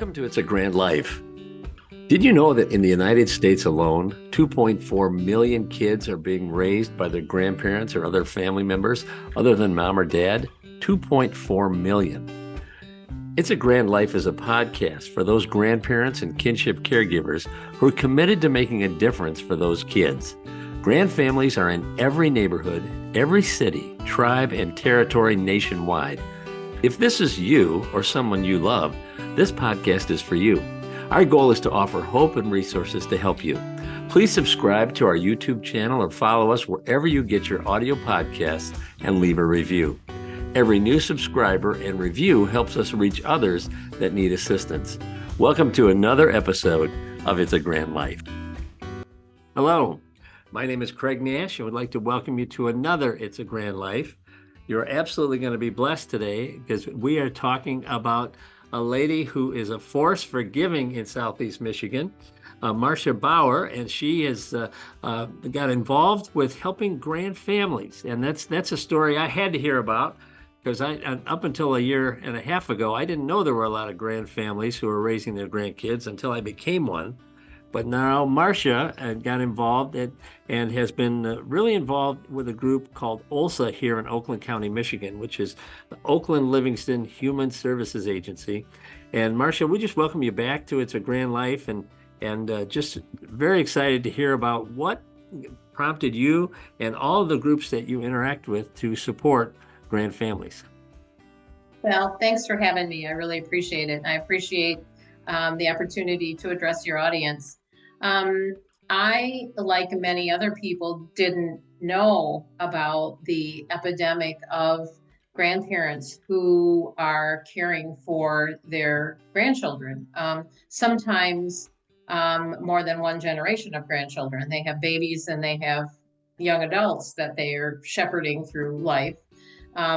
Welcome to It's a Grand Life. Did you know that in the United States alone, 2.4 million kids are being raised by their grandparents or other family members other than mom or dad? 2.4 million. It's a Grand Life is a podcast for those grandparents and kinship caregivers who are committed to making a difference for those kids. Grand families are in every neighborhood, every city, tribe, and territory nationwide. If this is you or someone you love, this podcast is for you. Our goal is to offer hope and resources to help you. Please subscribe to our YouTube channel or follow us wherever you get your audio podcasts and leave a review. Every new subscriber and review helps us reach others that need assistance. Welcome to another episode of It's a Grand Life. Hello, my name is Craig Nash. I would like to welcome you to another It's a Grand Life. You're absolutely going to be blessed today because we are talking about a lady who is a force for giving in Southeast Michigan, Marsha Bauer, and she has got involved with helping grand families. And that's a story I had to hear about because up until a year and a half ago, I didn't know there were a lot of grand families who were raising their grandkids until I became one. But now Marsha got involved and has been really involved with a group called OLSA here in Oakland County, Michigan, which is the Oakland Livingston Human Services Agency. And Marsha, we just welcome you back to It's a Grand Life and just very excited to hear about what prompted you and all of the groups that you interact with to support grand families. Well, thanks for having me. I really appreciate it. And I appreciate the opportunity to address your audience. I, like many other people, didn't know about the epidemic of grandparents who are caring for their grandchildren. Sometimes more than one generation of grandchildren. They have babies and they have young adults that they are shepherding through life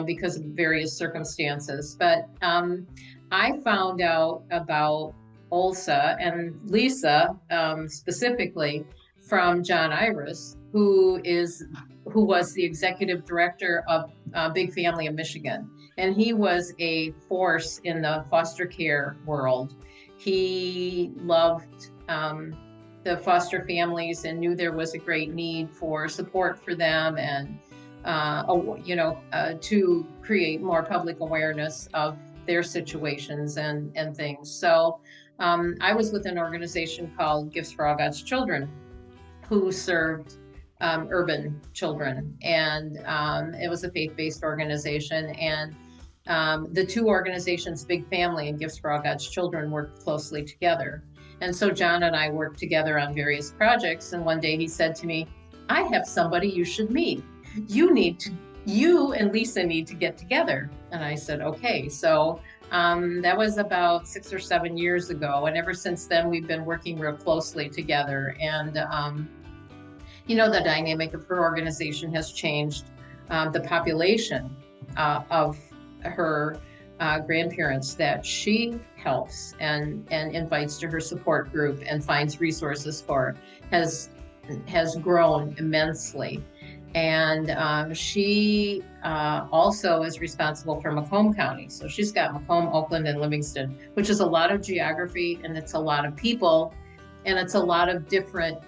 because of various circumstances. But I found out about OLSA and Lisa specifically from John Iris, who was the executive director of Big Family of Michigan. And he was a force in the foster care world. He loved the foster families and knew there was a great need for support for them and to create more public awareness of their situations and things. So I was with an organization called Gifts for All God's Children, who served urban children, and it was a faith-based organization. And the two organizations, Big Family and Gifts for All God's Children, worked closely together. And so John and I worked together on various projects. And one day he said to me, "I have somebody you should meet. You and Lisa need to get together." And I said, "Okay." So that was about 6 or 7 years ago. And ever since then, we've been working real closely together. And, the dynamic of her organization has changed. The population of her grandparents that she helps and invites to her support group and finds resources for has grown immensely. And she also is responsible for Macomb County. So she's got Macomb, Oakland, and Livingston, which is a lot of geography, and it's a lot of people, and it's a lot of different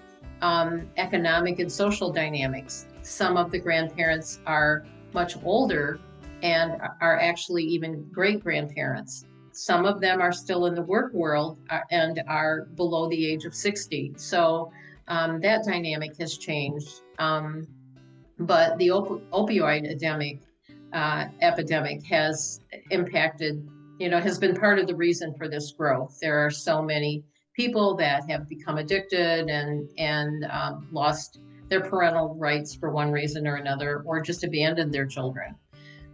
economic and social dynamics. Some of the grandparents are much older and are actually even great-grandparents. Some of them are still in the work world and are below the age of 60. So that dynamic has changed. But the opioid epidemic has impacted, has been part of the reason for this growth. There are so many people that have become addicted and lost their parental rights for one reason or another, or just abandoned their children.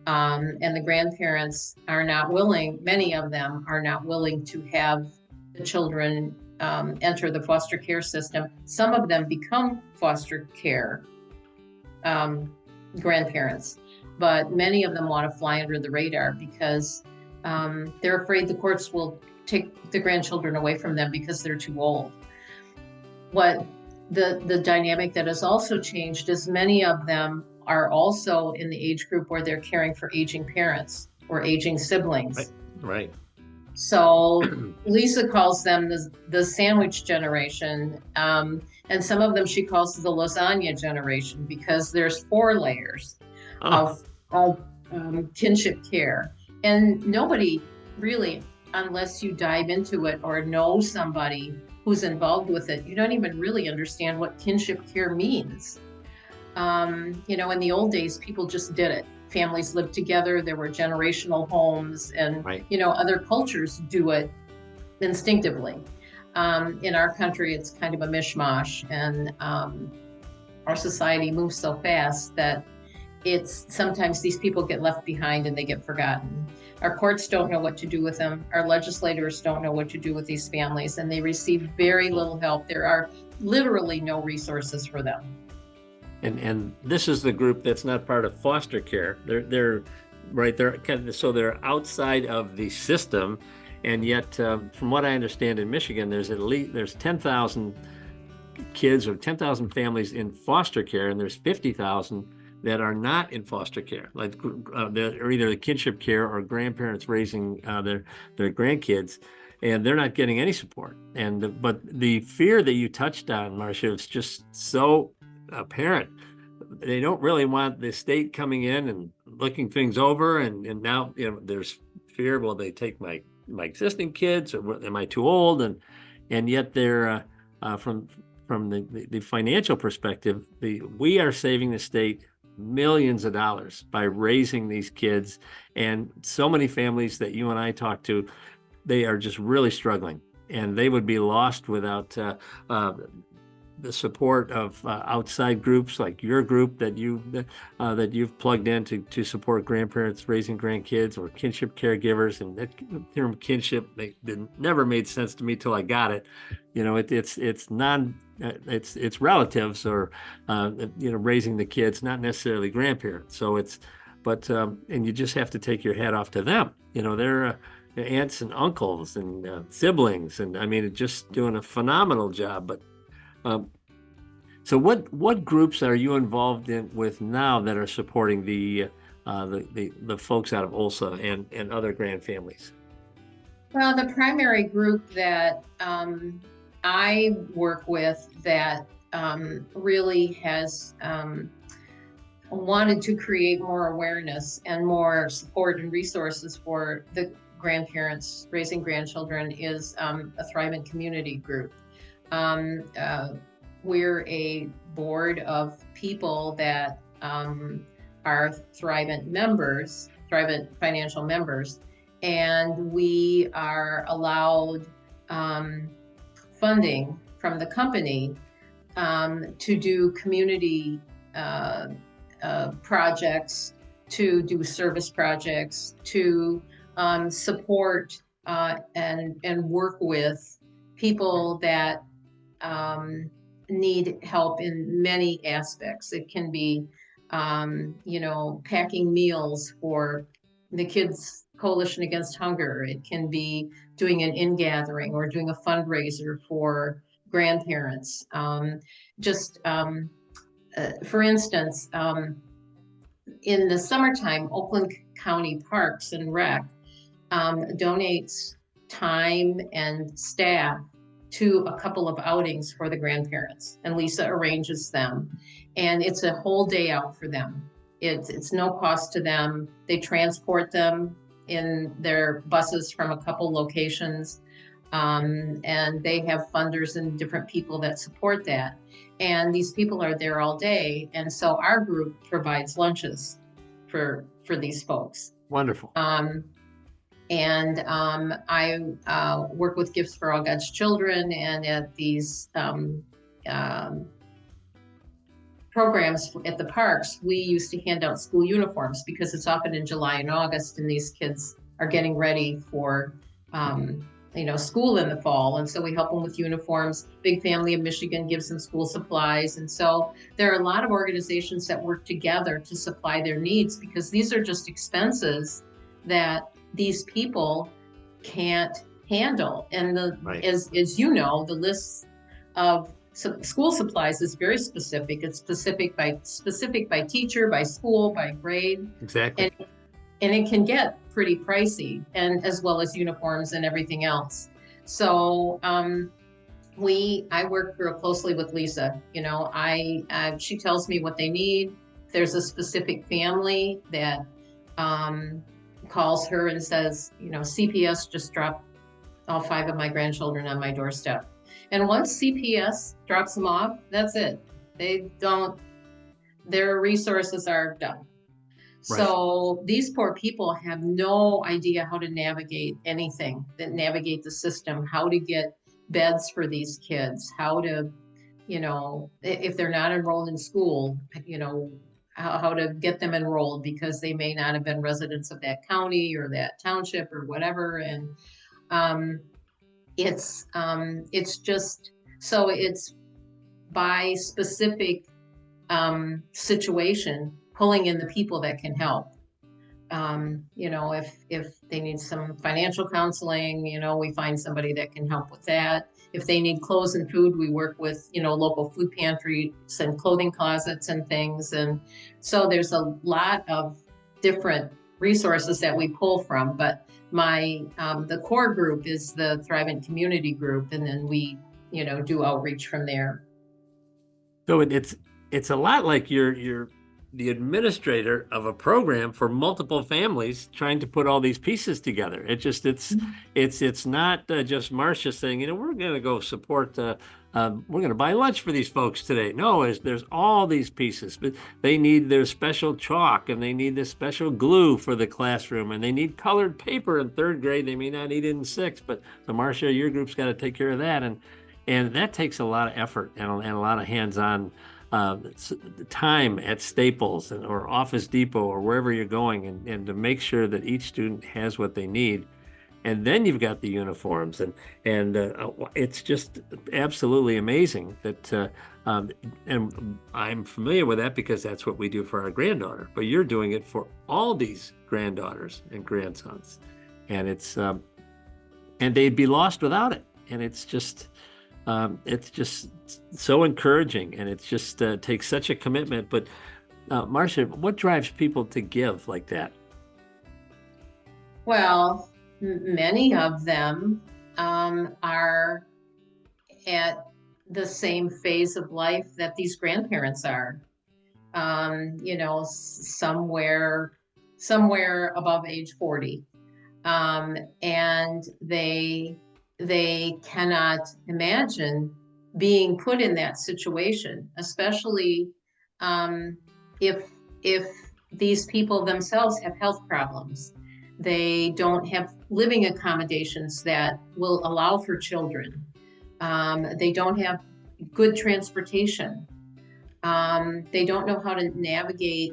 And the grandparents are not willing, many of them are not willing to have the children enter the foster care system. Some of them become foster care grandparents, but many of them want to fly under the radar because they're afraid the courts will take the grandchildren away from them because they're too old. What the dynamic that has also changed is many of them are also in the age group where they're caring for aging parents or aging siblings. Right. So Lisa calls them the sandwich generation. And some of them she calls the lasagna generation because there's 4 layers Oh, of kinship care. And nobody really, unless you dive into it or know somebody who's involved with it, you don't even really understand what kinship care means. In the old days, people just did it. Families lived together, there were generational homes, and, right. other cultures do it instinctively. In our country, it's kind of a mishmash, and our society moves so fast that it's sometimes these people get left behind and they get forgotten. Our courts don't know what to do with them. Our legislators don't know what to do with these families, and they receive very little help. There are literally no resources for them. And this is the group that's not part of foster care. They're right. They're kind of, so they're outside of the system, and yet, from what I understand in Michigan, there's 10,000 kids or 10,000 families in foster care, and there's 50,000 that are not in foster care, like they're either the kinship care or grandparents raising their grandkids, and they're not getting any support. But the fear that you touched on, Marsha, is just so apparent. They don't really want the state coming in and looking things over, and now there's fear. Will they take my existing kids, or am I too old? And yet they're from the financial perspective, we are saving the state millions of dollars by raising these kids, and so many families that you and I talk to, they are just really struggling, and they would be lost without the support of outside groups like your group that you've plugged in to support grandparents raising grandkids, or kinship caregivers. And that term kinship never made sense to me till I got it. It's relatives, or raising the kids, not necessarily grandparents. So and you just have to take your hat off to them. They're aunts and uncles and siblings, and I mean, just doing a phenomenal job. But so what groups are you involved with now that are supporting the folks out of Ulsa and other grand families? Well, the primary group that I work with that really has wanted to create more awareness and more support and resources for the grandparents raising grandchildren is a Thrivent Community Group. We're a board of people that are Thrivent members, Thrivent financial members, and we are allowed funding from the company to do community projects, to do service projects, to support and work with people that need help in many aspects. It can be, packing meals for the Kids Coalition Against Hunger. It can be doing an in-gathering or doing a fundraiser for grandparents. For instance, in the summertime, Oakland County Parks and Rec donates time and staff to a couple of outings for the grandparents, and Lisa arranges them, and it's a whole day out for them. It's no cost to them. They transport them in their buses from a couple locations, and they have funders and different people that support that. And these people are there all day, and so our group provides lunches for these folks. Wonderful. I work with Gifts for All God's Children, and at these programs at the parks, we used to hand out school uniforms because it's often in July and August, and these kids are getting ready for school in the fall. And so we help them with uniforms. Big Family of Michigan gives them school supplies. And so there are a lot of organizations that work together to supply their needs, because these are just expenses that these people can't handle. And as you know, the list of school supplies is very specific. It's specific by teacher, by school, by grade. Exactly. and it can get pretty pricey, and as well as uniforms and everything else. So I work real closely with Lisa. She tells me what they need. There's a specific family that um, calls her and says, CPS just dropped all 5 of my grandchildren on my doorstep. And once CPS drops them off, that's it. They don't, their resources are done. Right. So these poor people have no idea how to navigate anything, that navigate the system, how to get beds for these kids, how to, if they're not enrolled in school, how to get them enrolled, because they may not have been residents of that county or that township or whatever. And um, it's just, so it's by specific situation, pulling in the people that can help. If they need some financial counseling, we find somebody that can help with that. If they need clothes and food, we work with, local food pantries and clothing closets and things. And so there's a lot of different resources that we pull from. But the core group is the Thrivent Community Group, and then we, do outreach from there. So it's a lot like you're the administrator of a program for multiple families trying to put all these pieces together. It's not just Marsha saying, we're going to go support, we're going to buy lunch for these folks today. No, there's all these pieces, but they need their special chalk, and they need this special glue for the classroom, and they need colored paper in 3rd grade. They may not need it in 6th, but the Marsha, your group's got to take care of that. And that takes a lot of effort and a lot of hands-on time at Staples or Office Depot or wherever you're going, and to make sure that each student has what they need. And then you've got the uniforms, and it's just absolutely amazing that and I'm familiar with that because that's what we do for our granddaughter, but you're doing it for all these granddaughters and grandsons, and it's and they'd be lost without it. And it's just so encouraging, and it just takes such a commitment. But Marsha, what drives people to give like that? Well, many of them are at the same phase of life that these grandparents are. Somewhere above age 40, and they cannot imagine being put in that situation, especially if these people themselves have health problems. They don't have living accommodations that will allow for children. They don't have good transportation. They don't know how to navigate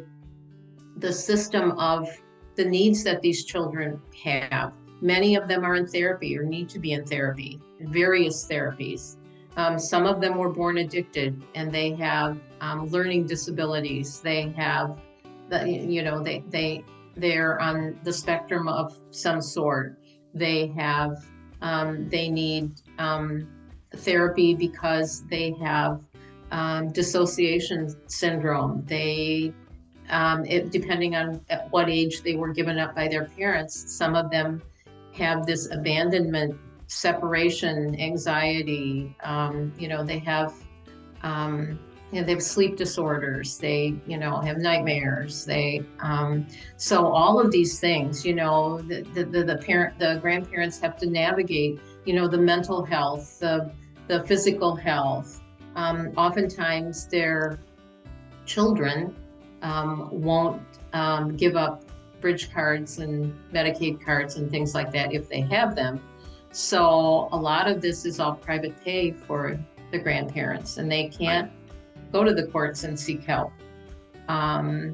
the system of the needs that these children have. Many of them are in therapy or need to be in therapy, various therapies. Some of them were born addicted, and they have learning disabilities. They have, they're on the spectrum of some sort. They need therapy because they have dissociation syndrome. Depending on at what age they were given up by their parents, some of them have this abandonment, separation, anxiety. They have sleep disorders. They, have nightmares. So all of these things, the grandparents have to navigate, the mental health, the physical health. Oftentimes their children won't give up bridge cards and Medicaid cards and things like that if they have them. So a lot of this is all private pay for the grandparents, and they can't go to the courts and seek help. Many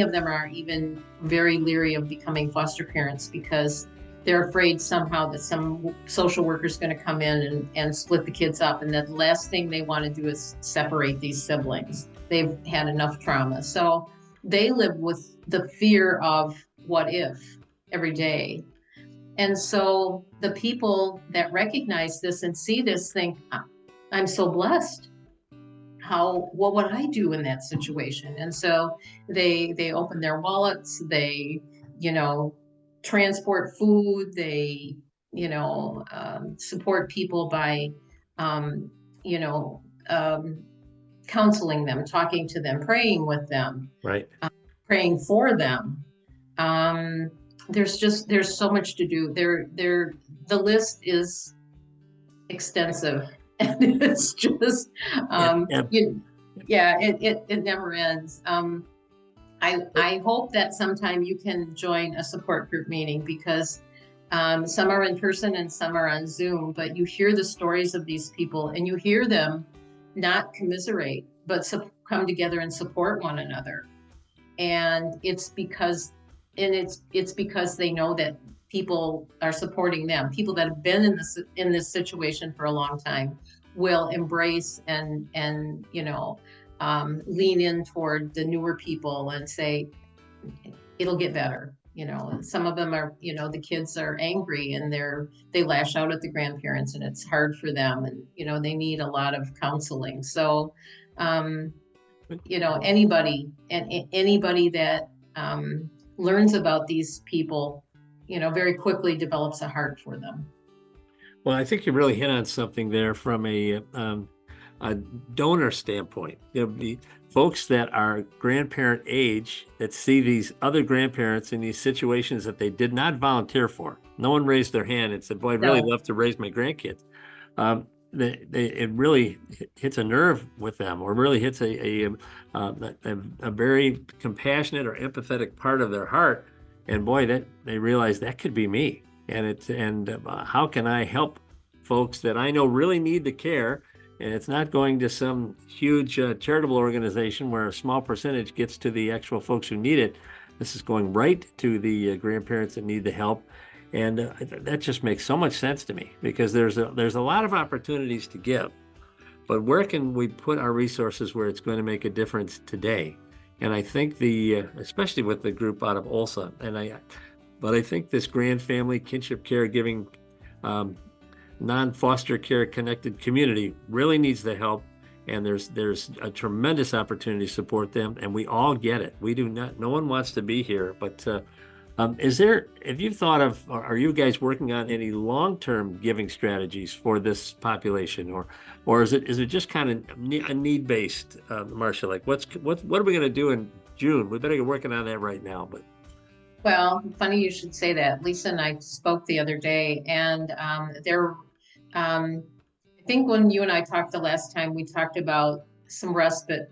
of them are even very leery of becoming foster parents because they're afraid somehow that some social worker is going to come in and split the kids up, and the last thing they want to do is separate these siblings. They've had enough trauma. So they live with the fear of what if every day. And so the people that recognize this and see this think, I'm so blessed. what would I do in that situation? And so they open their wallets, they, transport food, they, support people by, um, you know, um, counseling them, talking to them, praying with them, Right. praying for them. Um, there's so much to do. The list is extensive, and it's just Yeah. um, Yeah. you, yeah, it never ends. I hope that sometime you can join a support group meeting, because some are in person and some are on Zoom, but you hear the stories of these people and you hear them not commiserate, but come together and support one another. And it's because they know that people are supporting them. People that have been in this situation for a long time will embrace and lean in toward the newer people and say it'll get better. And some of them are, the kids are angry and they lash out at the grandparents, and it's hard for them, and they need a lot of counseling. So um, anybody that learns about these people, very quickly develops a heart for them. Well, I think you really hit on something there from a donor standpoint. The folks that are grandparent age that see these other grandparents in these situations that they did not volunteer for. No one raised their hand and said, "Boy, I'd really No. love to raise my grandkids." It really hits a nerve with them, or really hits a very compassionate or empathetic part of their heart. And boy, that they realize that could be me. And how can I help folks that I know really need the care? And it's not going to some huge charitable organization where a small percentage gets to the actual folks who need it. This is going right to the grandparents that need the help. And that just makes so much sense to me, because there's a lot of opportunities to give, but where can we put our resources where it's going to make a difference today? And I think especially with the group out of Olsa, but I think this grand family kinship caregiving, non-foster care connected community really needs the help. And there's a tremendous opportunity to support them, and we all get it. We do not. No one wants to be here, but have you thought of, are you guys working on any long-term giving strategies for this population, or is it just kind of a need-based, Marsha? Like what are we going to do in June? We better get working on that right now. But Well, funny you should say that. Lisa and I spoke the other day, and I think when you and I talked the last time, we talked about some respite.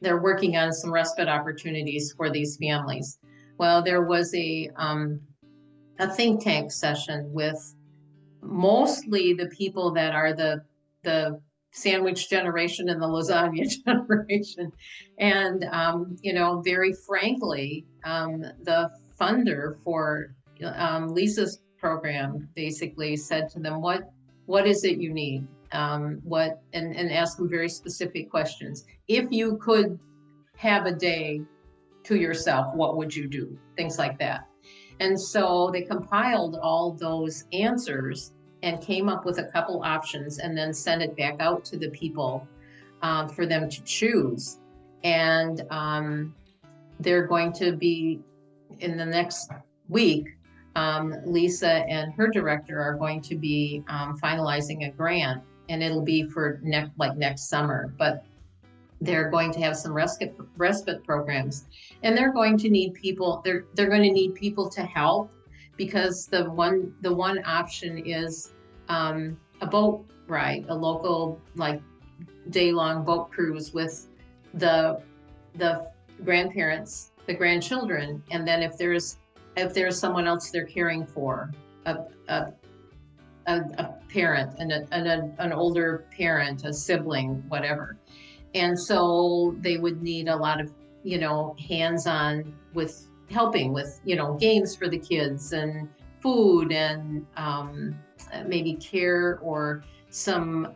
They're working on some respite opportunities for these families. Well, there was a think tank session with mostly the people that are the sandwich generation and the lasagna generation. And, very frankly, the funder for Lisa's program basically said to them, what is it you need? And ask them very specific questions. If you could have a day to yourself, what would you do? Things like that. And so they compiled all those answers and came up with a couple options, and then sent it back out to the people for them to choose. And they're going to be, in the next week, Lisa and her director are going to be finalizing a grant, and it'll be for next summer. But they're going to have some respite programs, and they're going to need people. They're going to need people to help, because the one option is a boat ride, a local day-long boat cruise with the grandparents, the grandchildren, and then if there's someone else they're caring for, a parent and an older parent, a sibling, whatever. And so they would need a lot of, hands-on with helping with, games for the kids and food and maybe care, or some,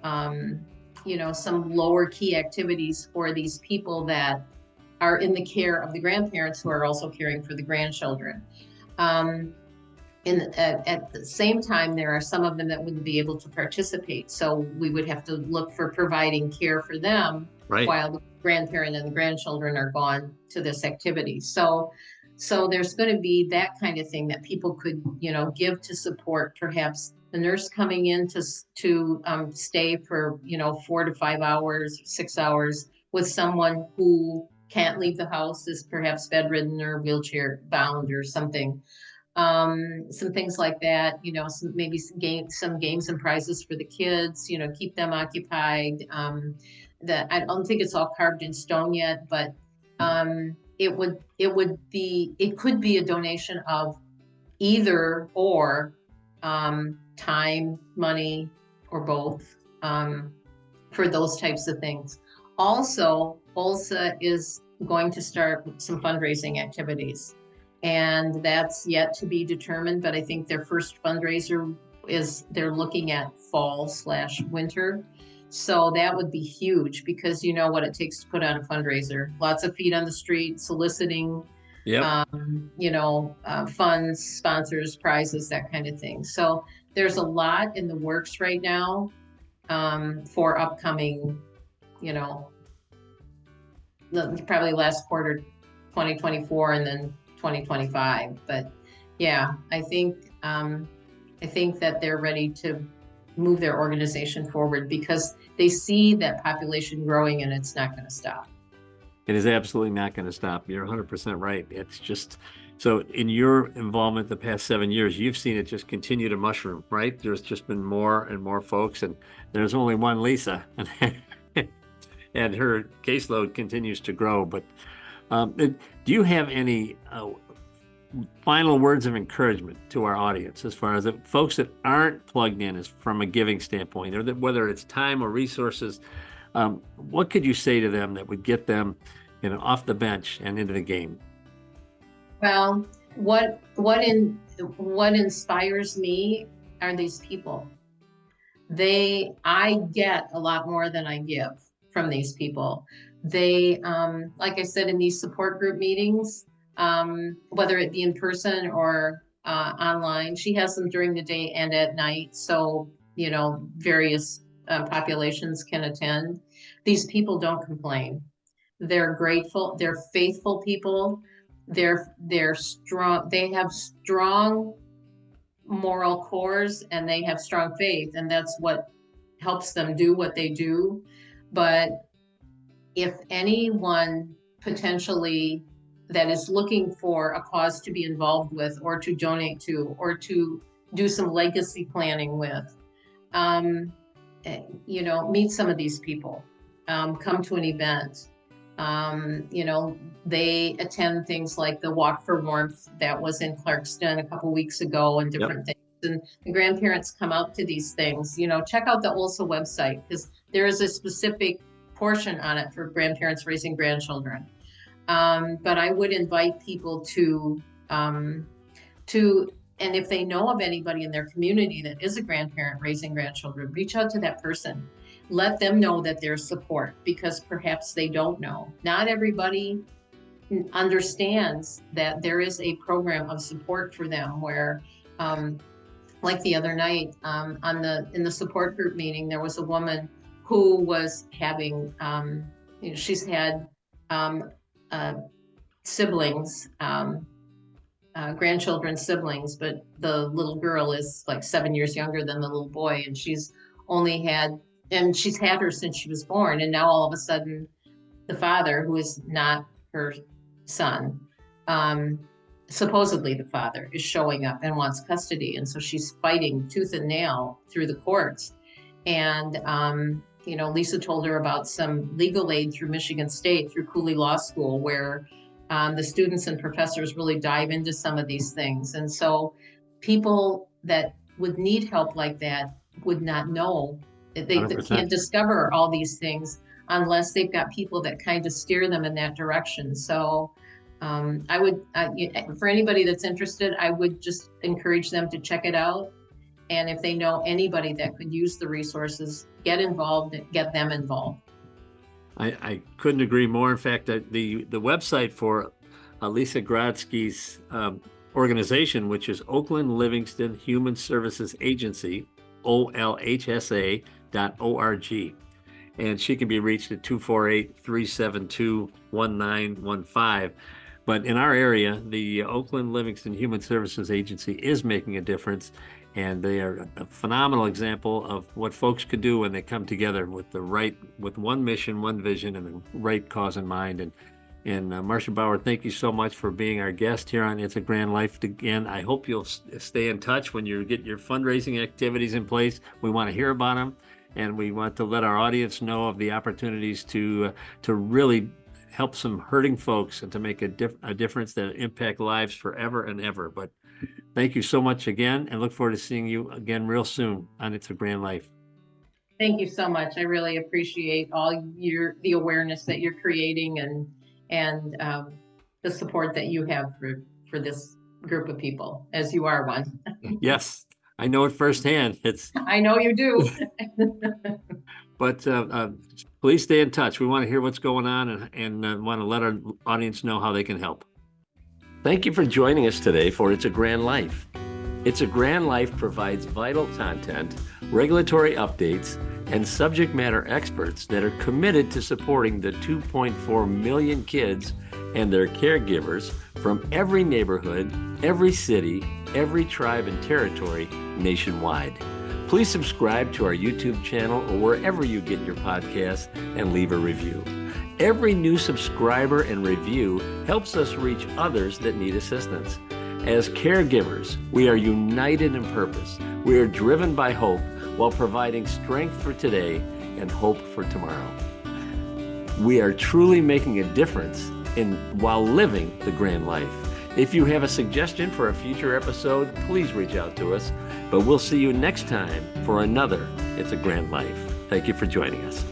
some lower key activities for these people that are in the care of the grandparents who are also caring for the grandchildren. at the same time, there are some of them that wouldn't be able to participate. So we would have to look for providing care for them Right. while the grandparent and the grandchildren are gone to this activity. So there's going to be that kind of thing that people could, give to support perhaps the nurse coming in to stay for, 4 to 5 hours, 6 hours with someone who can't leave the house, is perhaps bedridden or wheelchair bound or something. Some things like that, maybe some games and prizes for the kids, keep them occupied. That I don't think it's all carved in stone yet, but it could be a donation of either or, time, money, or both, for those types of things. Also, OLSA is going to start some fundraising activities, and that's yet to be determined, but I think their first fundraiser is they're looking at fall/winter. So that would be huge, because you know what it takes to put on a fundraiser. Lots of feet on the street, soliciting, Yep. funds, sponsors, prizes, that kind of thing. So there's a lot in the works right now, for upcoming, probably last quarter 2024 and then 2025. But yeah, I think that they're ready to move their organization forward because they see that population growing and it's not going to stop. It is absolutely not going to stop. You're 100% right. It's just, so in your involvement the past 7 years, you've seen it just continue to mushroom, right? There's just been more and more folks, and there's only one Lisa, and her caseload continues to grow. But do you have any final words of encouragement to our audience, as far as the folks that aren't plugged in as from a giving standpoint, or that whether it's time or resources? What could you say to them that would get them, off the bench and into the game? Well, what inspires me are these people. I get a lot more than I give from these people. They, like I said, in these support group meetings, whether it be in person or online, she has them during the day and at night. So, various populations can attend. These people don't complain. They're grateful. They're faithful people. They're strong. They have strong moral cores and they have strong faith, and that's what helps them do what they do. But if anyone potentially that is looking for a cause to be involved with, or to donate to, or to do some legacy planning with, meet some of these people, come to an event. They attend things like the Walk for Warmth that was in Clarkston a couple weeks ago, and different things. And the grandparents come out to these things. Check out the OLSA website, because there is a specific portion on it for grandparents raising grandchildren. But I would invite people to, and if they know of anybody in their community that is a grandparent raising grandchildren, reach out to that person. Let them know that there's support, because perhaps they don't know. Not everybody understands that there is a program of support for them where, like the other night, in the support group meeting, there was a woman who was having, she's had siblings, grandchildren siblings, but the little girl is like 7 years younger than the little boy, and she's had her since she was born, and now all of a sudden the father, who is not her son, supposedly the father, is showing up and wants custody, and so she's fighting tooth and nail through the courts. And Lisa told her about some legal aid through Michigan State, through Cooley Law School, where the students and professors really dive into some of these things. And so people that would need help like that would not know. They can't discover all these things unless they've got people that kind of steer them in that direction. So I would, for anybody that's interested, I would just encourage them to check it out. And if they know anybody that could use the resources, get involved and get them involved. I couldn't agree more. In fact, the website for Lisa Grodsky's organization, which is Oakland Livingston Human Services Agency, olhsa.org. And she can be reached at 248-372-1915. But in our area, the Oakland Livingston Human Services Agency is making a difference, and they are a phenomenal example of what folks could do when they come together with one mission, one vision, and the right cause in mind. And Marsha Bauer, thank you so much for being our guest here on It's a Grand Life again. I hope you'll stay in touch when you get your fundraising activities in place. We want to hear about them, and we want to let our audience know of the opportunities to really help some hurting folks and to make a difference that impact lives forever and ever. But thank you so much again, and look forward to seeing you again real soon on It's a Grand Life. Thank you so much. I really appreciate all the awareness that you're creating and the support that you have for this group of people, as you are one. Yes, I know it firsthand. I know you do. But please stay in touch. We want to hear what's going on and want to let our audience know how they can help. Thank you for joining us today for It's a Grand Life. It's a Grand Life provides vital content, regulatory updates, and subject matter experts that are committed to supporting the 2.4 million kids and their caregivers from every neighborhood, every city, every tribe and territory nationwide. Please subscribe to our YouTube channel or wherever you get your podcasts and leave a review. Every new subscriber and review helps us reach others that need assistance. As caregivers, we are united in purpose. We are driven by hope while providing strength for today and hope for tomorrow. We are truly making a difference while living the grand life. If you have a suggestion for a future episode, please reach out to us. But we'll see you next time for another It's a Grand Life. Thank you for joining us.